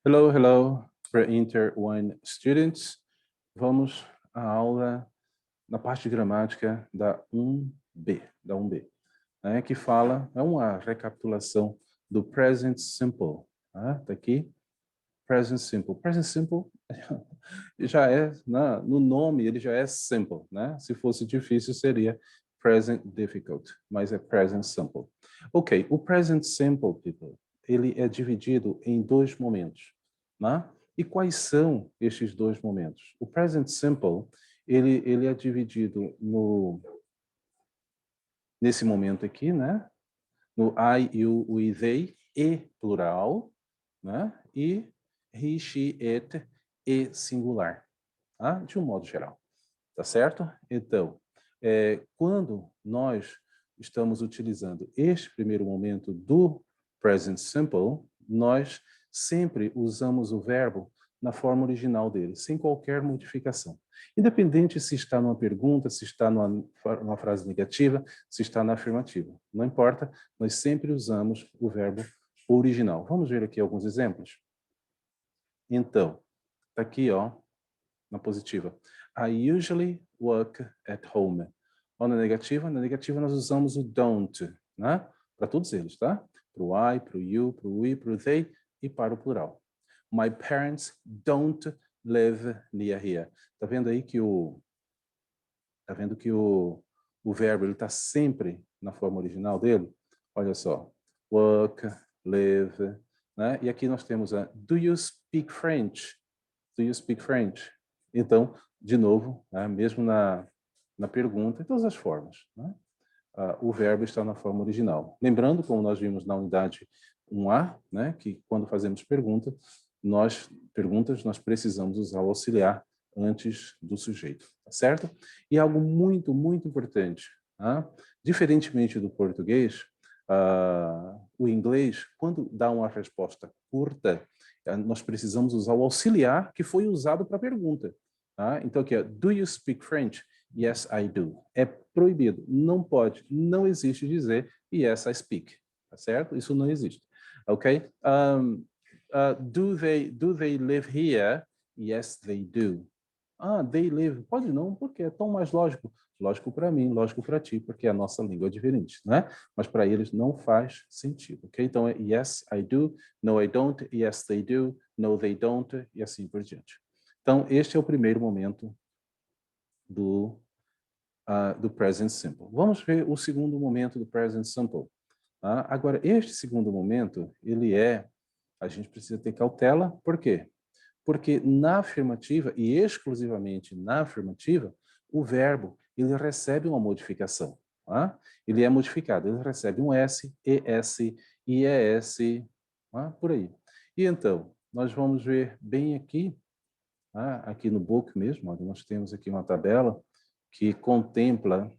Hello, hello, Pre-Inter One students. Vamos à aula na parte de gramática da 1B, né, que fala, é uma recapitulação do Present Simple. Tá aqui, Present Simple. Present Simple já é, no nome ele já é simple, né? Se fosse difícil seria Present Difficult, mas é Present Simple. Ok, o Present Simple, people, ele é dividido em dois momentos, né? E quais são estes dois momentos? O Present Simple, ele é dividido nesse momento aqui, né? No I, you, we, they, e plural, né? E he, she, it, e singular, tá? De um modo geral, tá certo? Então, quando nós estamos utilizando este primeiro momento do present simple, nós sempre usamos o verbo na forma original dele, sem qualquer modificação. Independente se está numa pergunta, se está numa frase negativa, se está na afirmativa. Não importa, nós sempre usamos o verbo original. Vamos ver aqui alguns exemplos? Então, tá aqui, ó, na positiva. I usually work at home. Ou na negativa nós usamos o don't, né? Para todos eles, tá? Para o I, para o you, para o we, para o they e para o plural. My parents don't live near here. Tá vendo aí que o verbo ele tá sempre na forma original dele? Olha só. Work, live, né? E aqui nós temos a do you speak French? Do you speak French? Então, de novo, né, mesmo na pergunta, em todas as formas, né, o verbo está na forma original. Lembrando, como nós vimos na unidade 1A, né, que quando fazemos perguntas, nós precisamos usar o auxiliar antes do sujeito, tá certo? E algo muito, muito importante, tá? Diferentemente do português, o inglês, quando dá uma resposta curta, nós precisamos usar o auxiliar que foi usado para a pergunta. Tá? Então, aqui, ó, do you speak French? Yes, I do. É proibido, não pode, não existe dizer yes, I speak. Tá certo? Isso não existe. Ok? Do they live here? Yes, they do. They live. Pode não, porque é tão mais lógico. Lógico para mim, lógico para ti, porque a nossa língua é diferente, né? Mas para eles não faz sentido, ok? Então é yes, I do, no, I don't, yes, they do, no, they don't, e assim por diante. Então, este é o primeiro momento do present simple. Vamos ver o segundo momento do present simple. Agora, este segundo momento, a gente precisa ter cautela, por quê? Porque na afirmativa, e exclusivamente na afirmativa, o verbo ele recebe uma modificação. Tá? Ele é modificado, ele recebe um S, ES, IES, por aí. E então, nós vamos ver bem aqui, aqui no book mesmo, onde nós temos aqui uma tabela que contempla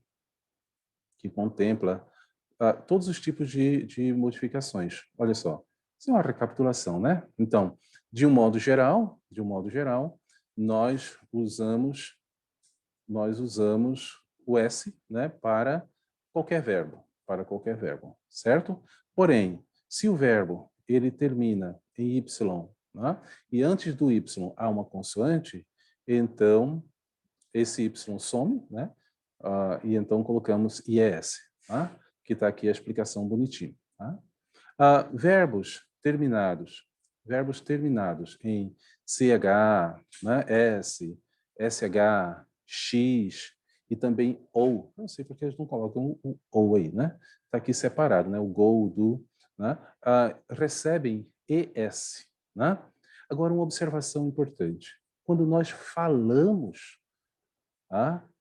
todos os tipos de modificações. Olha só, isso é uma recapitulação, né? Então, de um modo geral, nós usamos o S, né, para qualquer verbo, certo? Porém, se o verbo ele termina em Y, né, e antes do Y há uma consoante, então esse Y some, né? E então colocamos IES, tá? Que está aqui a explicação bonitinha. Tá? Verbos terminados em CH, né? S, SH, X e também OU. Não sei porque eles não colocam o OU aí, né? Está aqui separado, né? O GO, do, né? Recebem ES, né? Agora, uma observação importante. Quando nós falamos,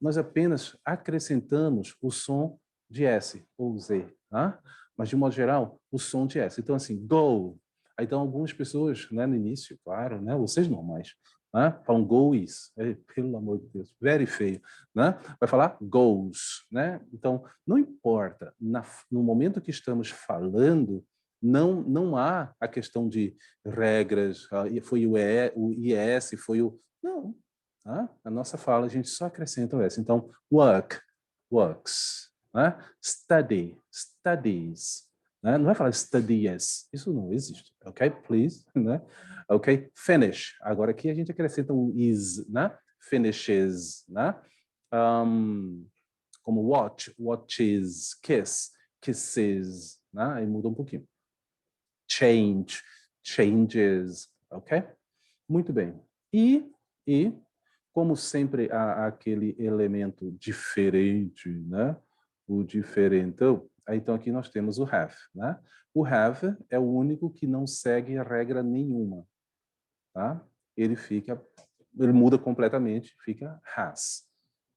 nós apenas acrescentamos o som de S ou Z, mas de modo geral, o som de S. Então, assim, go. Então, algumas pessoas, né, no início, claro, né, vocês não mais, falam goes, pelo amor de Deus, very feio, né? Vai falar goes, né? Então, não importa, no momento que estamos falando, não há a questão de regras, foi o IS, foi o... Não, a nossa fala, a gente só acrescenta o S. Então, work, works. Study, studies. né? Não vai falar studies, isso não existe, ok? Please, né? Ok? Finish, agora aqui a gente acrescenta um is, né? Finishes, né? Como watch, watches, kiss, kisses, né? Aí muda um pouquinho. Change, changes, ok? Muito bem. E como sempre há aquele elemento diferente, né? O diferentão. Então aqui nós temos o have, né? O have é o único que não segue regra nenhuma, tá? Ele muda completamente, fica has,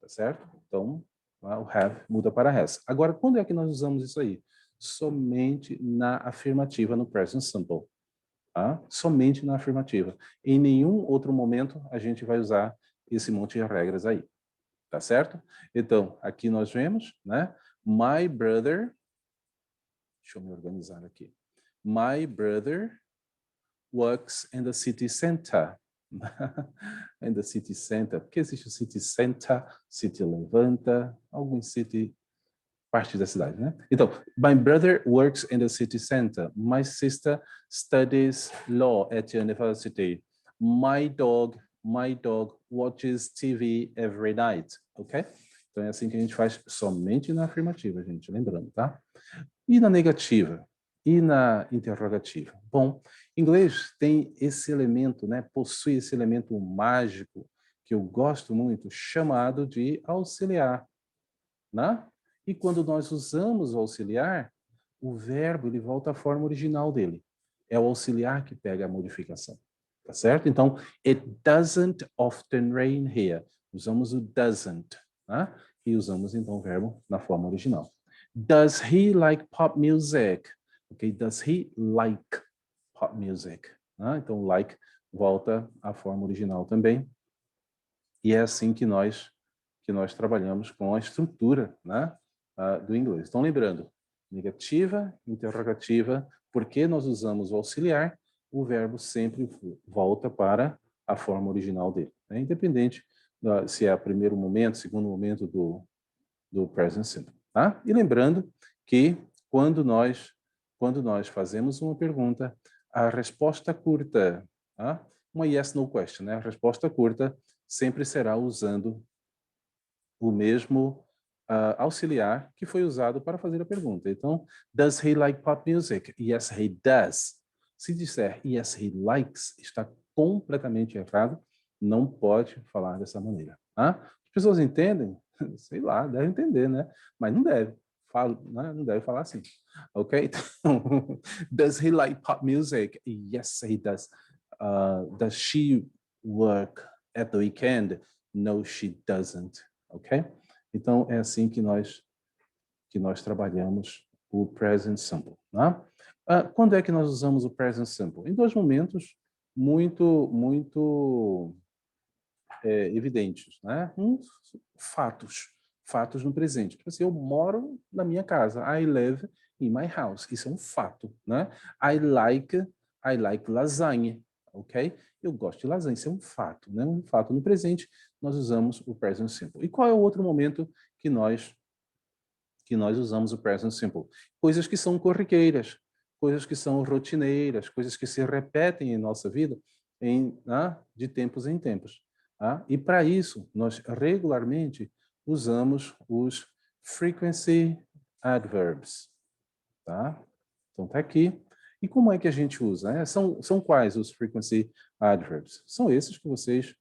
tá certo? Então, o have muda para has. Agora, quando é que nós usamos isso aí? Somente na afirmativa, no present simple. Tá? Somente na afirmativa. Em nenhum outro momento a gente vai usar esse monte de regras aí. Tá certo? Então, aqui nós vemos, né? My brother... Deixa eu me organizar aqui. My brother works in the city center. In the city center. Por que existe o city center? City levanta. Algum city... parte da cidade, né? Então, my brother works in the city center. My sister studies law at university. My dog watches TV every night, ok? Então é assim que a gente faz somente na afirmativa, gente, lembrando, tá? E na negativa? E na interrogativa? Bom, inglês tem esse elemento, né? Possui esse elemento mágico que eu gosto muito, chamado de auxiliar, né? E quando nós usamos o auxiliar, o verbo ele volta à forma original dele. É o auxiliar que pega a modificação. Tá certo? Então, it doesn't often rain here. Usamos o doesn't, né? E usamos então o verbo na forma original. Does he like pop music? Okay, does he like pop music? Né? Então, like volta à forma original também. E é assim que nós trabalhamos com a estrutura, né, do inglês. Então, lembrando, negativa, interrogativa, porque nós usamos o auxiliar, o verbo sempre volta para a forma original dele, né, independente se é o primeiro momento, segundo momento do present simple. Tá? E lembrando que quando nós fazemos uma pergunta, a resposta curta, tá? Uma yes, no question, né? A resposta curta sempre será usando o mesmo auxiliar que foi usado para fazer a pergunta. Então, does he like pop music? Yes, he does. Se disser yes, he likes, está completamente errado. Não pode falar dessa maneira. Tá? As pessoas entendem? Sei lá, devem entender, né? Mas não deve. Não deve falar assim. Ok? Então, does he like pop music? Yes, he does. Does she work at the weekend? No, she doesn't. Ok? Então, é assim que nós trabalhamos o present simple. Né? Quando é que nós usamos o present simple? Em dois momentos muito evidentes. Né? Fatos no presente. Assim, eu moro na minha casa. I live in my house. Isso é um fato. Né? I like lasanha. Ok? Eu gosto de lasanha. Isso é um fato. Né? Um fato no presente, nós usamos o present simple. E qual é o outro momento que nós usamos o present simple? Coisas que são corriqueiras, coisas que são rotineiras, coisas que se repetem em nossa vida de tempos em tempos. E para isso, nós regularmente usamos os frequency adverbs. Tá? Então tá aqui. E como é que a gente usa? São quais os frequency adverbs? São esses que vocês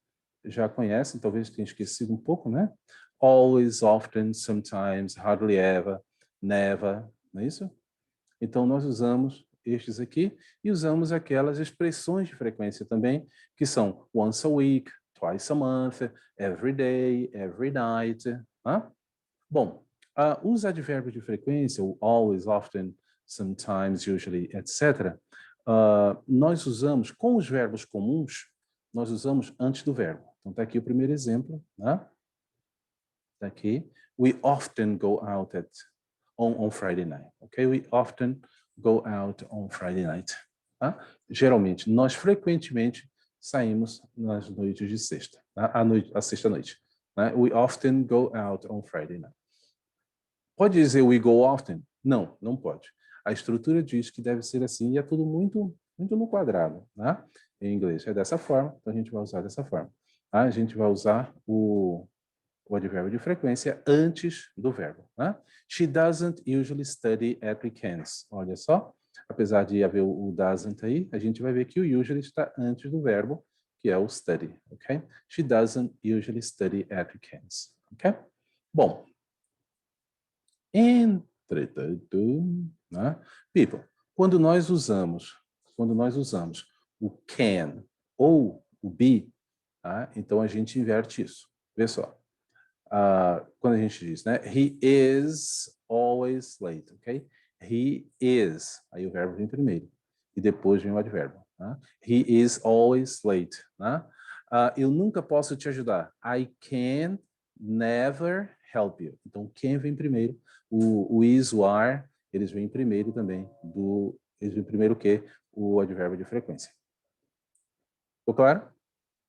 já conhecem, talvez tenham esquecido um pouco, né? Always, often, sometimes, hardly ever, never, não é isso? Então nós usamos estes aqui e usamos aquelas expressões de frequência também, que são once a week, twice a month, every day, every night. Bom, os advérbios de frequência, o always, often, sometimes, usually, etc., nós usamos, com os verbos comuns, nós usamos antes do verbo. Então, está aqui o primeiro exemplo. Né? Está aqui. We often go out on Friday night. Okay? We often go out on Friday night. Tá? Geralmente, nós frequentemente saímos nas noites de sexta. Tá? A sexta-noite. Né? We often go out on Friday night. Pode dizer we go often? Não, não pode. A estrutura diz que deve ser assim e é tudo muito, muito no quadrado, né? Em inglês é dessa forma, então a gente vai usar dessa forma. Tá? A gente vai usar o advérbio de frequência antes do verbo. Né? She doesn't usually study at weekends. Olha só, apesar de haver o doesn't aí, a gente vai ver que o usually está antes do verbo, que é o study, ok? She doesn't usually study at weekends, ok? Bom, entretanto, né? People, quando nós usamos o can ou o be, tá? Então a gente inverte isso. Vê só. Quando a gente diz, né? He is always late, ok? He is, aí o verbo vem primeiro e depois vem o advérbio. Né? He is always late. Né? Eu nunca posso te ajudar. I can never help you. Então, can vem primeiro. O is, o are, eles vêm primeiro também. Eles vêm primeiro o quê? O advérbio de frequência. Ficou claro?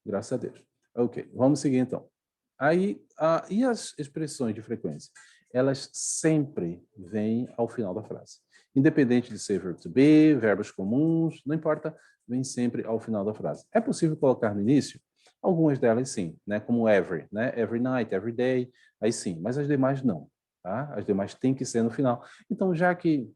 Graças a Deus. Ok, vamos seguir então. Aí, e as expressões de frequência? Elas sempre vêm ao final da frase. Independente de ser verbo to be, verbos comuns, não importa, vem sempre ao final da frase. É possível colocar no início? Algumas delas sim, né? Como every, né? Every night, every day, aí sim, mas as demais não. Tá? As demais têm que ser no final. Então, já que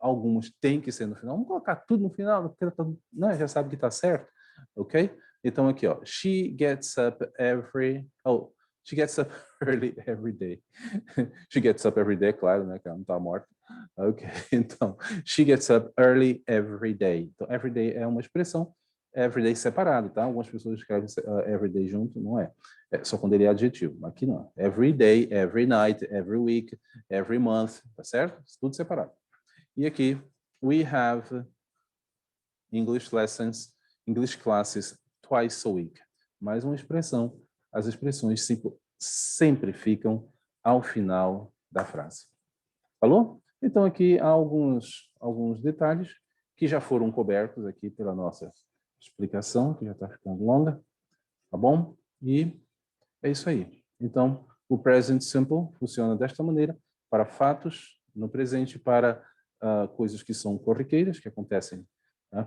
algumas têm que ser no final, vamos colocar tudo no final, porque né? Já sabe que está certo, ok? Então aqui, ó, she gets up early every day. She gets up every day, claro, né, que ela não tá morta. Ok, então, she gets up early every day. Então, every day é uma expressão, every day separado, tá? Algumas pessoas escrevem every day junto, não é. É só quando ele é adjetivo, aqui não. Every day, every night, every week, every month, tá certo? Tudo separado. E aqui, we have English lessons, English classes twice a week. Mais uma expressão. As expressões sempre ficam ao final da frase. Falou? Então aqui há alguns detalhes que já foram cobertos aqui pela nossa explicação, que já está ficando longa, tá bom? E é isso aí. Então, o present simple funciona desta maneira para fatos no presente, para coisas que são corriqueiras, que acontecem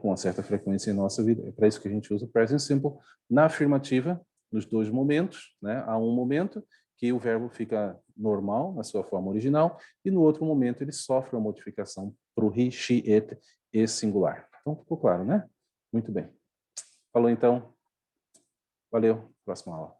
com uma certa frequência em nossa vida. É para isso que a gente usa o present simple. Na afirmativa, nos dois momentos, né? Há um momento que o verbo fica normal, na sua forma original, e no outro momento ele sofre uma modificação para o he, she, it e singular. Então, ficou claro, né? Muito bem. Falou então. Valeu. Próxima aula.